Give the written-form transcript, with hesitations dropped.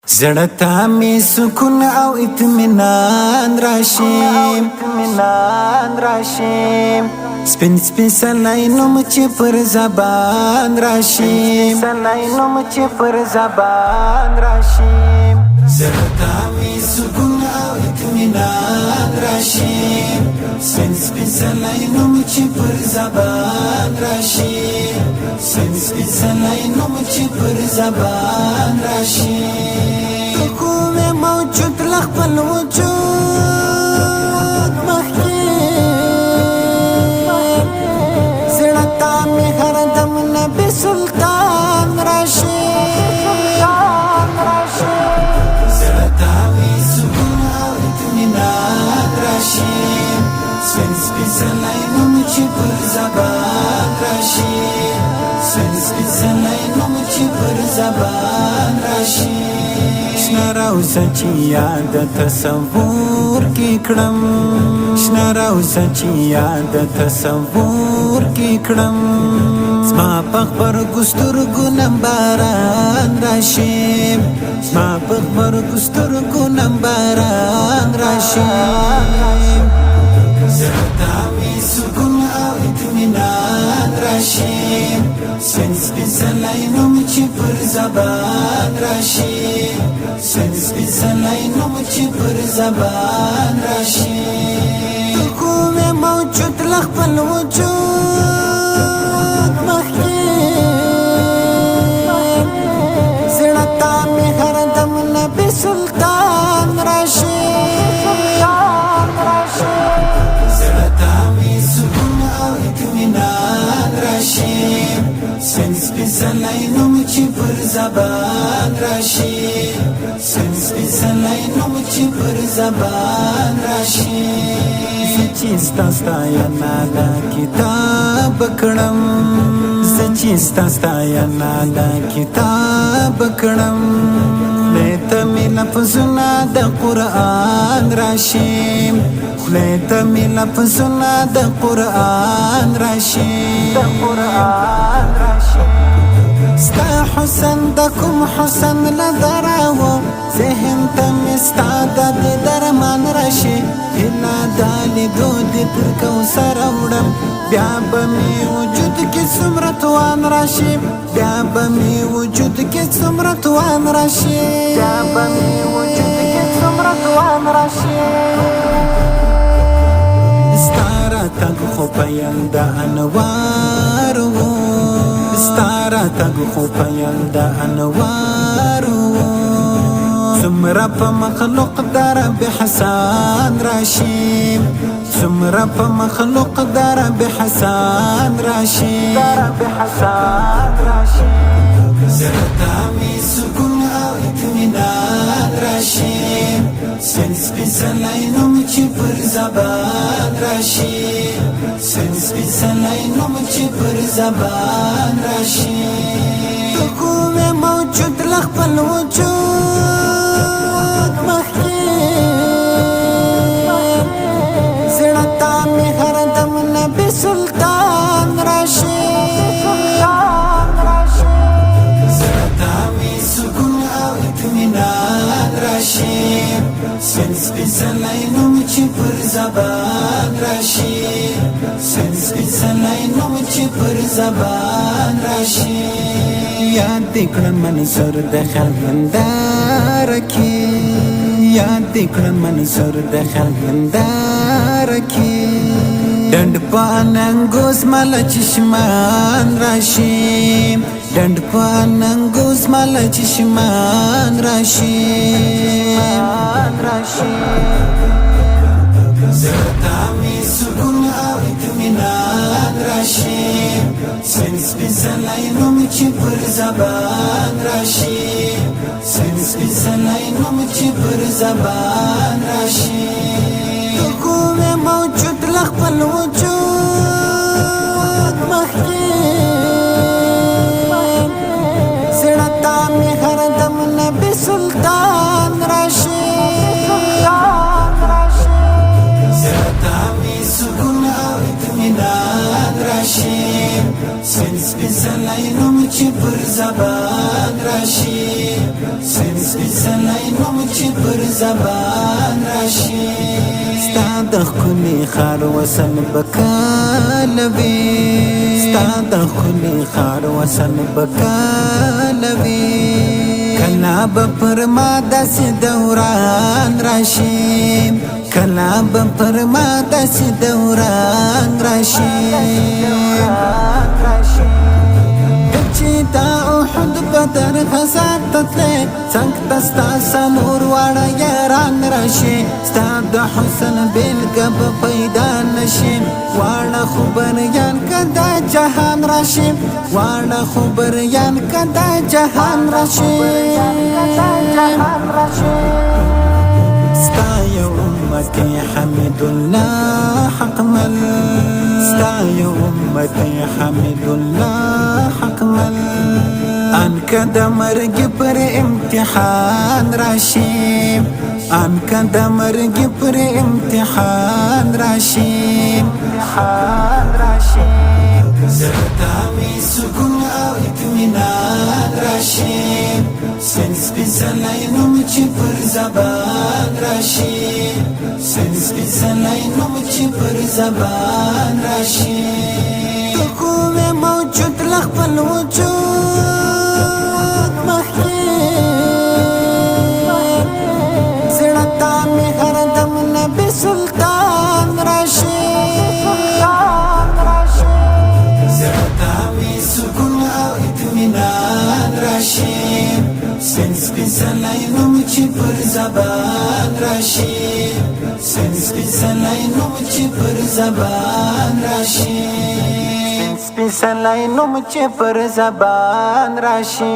زړه می سکون او اطمینان راشي سپین سپین سلای نوم چې پر زبان راشي زړه می سکون او اطمینان راشي سپین سپین سلای نوم چې پر زبان راشي سپین سپین سلای نوم چې پر زبان راشي کوم موجود لخپل وجود مخکې زړه ته مې هر دم نبي سلطان راشي زړه ته مې سکون او اطمینان راشي سپین سپین سلای نوم چې پر زبان راشي سپین سپین سلای نوم چې پر زبان راشي شنه روزه چې یاد تصور کې کړم شنه روزه چې یاد تصور کې کړم زما په غبرګو سترګو نه باران راشي زما په غبرګو سترګو نه باران راشي زړه ته مې سکون او اطمینان راشي سپین سپین سلای نوم چې پر زبان راشي سپین سپین سلای نوم چې پر زبان راشي کوم موجود لخپل وجود مخکې زړه ته مې هر دم نبي سلطان راشي زړه ته مې سکون او اطمینان راشي سپین سپین سلای نوم چې پر زبان راشي سپین سپین سلای نوم چې پر زبان راشي چې ستا ستاینه دا کتاب کړم زه چې ستا ستاینه دا کتاب کړم خولې ته مې لفظونه د قرآن راشي خولې ته مې لفظونه د قرآن راشي ستا حسن د کوم حسن لدراو ذهن ته مې ستا د درمان راشي هیله دا لیدو دې تر کوثر وړم بیا به مې وجود کې څومره توان راشي بیا به مې وجود کې څومره توان راشي ستا راتګ خو پیل د انوار و ستا راتګ خو پیل د انوار و څومره په مخلوق د رب حسان راشي څومره په مخلوق د رب حسان راشي زړه ته مې سکون او اطمینان راشي سپین سپین سلای نوم چې پر زبان راشي سپین سپین سلای نوم چې پر زبان راشي کوم موجود لخپل وجود مخکې زړه ته مې هر دم نبي سلطان راشي زړه ته مې سکون او اطمینان راشي سپین سپین سلای نوم چې پر زبان راشي سپین سپین سلای نوم چې پر زبان راشي یاد دې کړم منظور د خلندار کې یاد دې کړم منظور د خلندار کې ډنډ پاننګوس مل چشمان راشي ډنډ پاننګوس مل چشمان راشي زړه ته مې سکون او اطمینان راشي سپین سپین سلای نوم چې پر زبان راشي سپین سپین سلای نوم چې پر زبان راشي کوم موجود لخپل وجود مخکې زړه ته مې هر دم نبي سلطان راشي زړه ته مې سکون او اطمینان راشي سپین سپین سلای نوم چې پر زبان راشي سپیڅلی نوم چې پر زبان راشي ستا د ښکلي ښار وصل به کله وي ستا د ښکلي ښار وصل به کله وي کله به پر ما داسې دوران راشي کله به پر ما داسې دوران راشي چې دا احد بدر غزا تتلې څنګه دستا سنور واړه یاران راشي ستا د حسن بیلګه به پیدا نشي واړه خبریان کدا جهان راشي واړه خبریان کدا جهان راشي ستا یو امتی حمد الله حق مل ستا یو امتی حمد الله حق مل ان کد مرگ پر امتحان راشي ان کد مرگ پر امتحان راشي زرتاوي سکون او اطمینان راشي سپیڅلی نوم چې پر زبان راشي سپیڅلی نوم چې پر زبان راشي ته کومه موجود لخپل وجود محیر زړه ته مې هردم نبي سلطان راشي زړه ته مې سکون او اطمینان راشي سپیڅلی نوم چې پر زبان راشي سپیڅلی نوم چې پر زبان راشي سپیڅلی نوم چې پر زبان راشي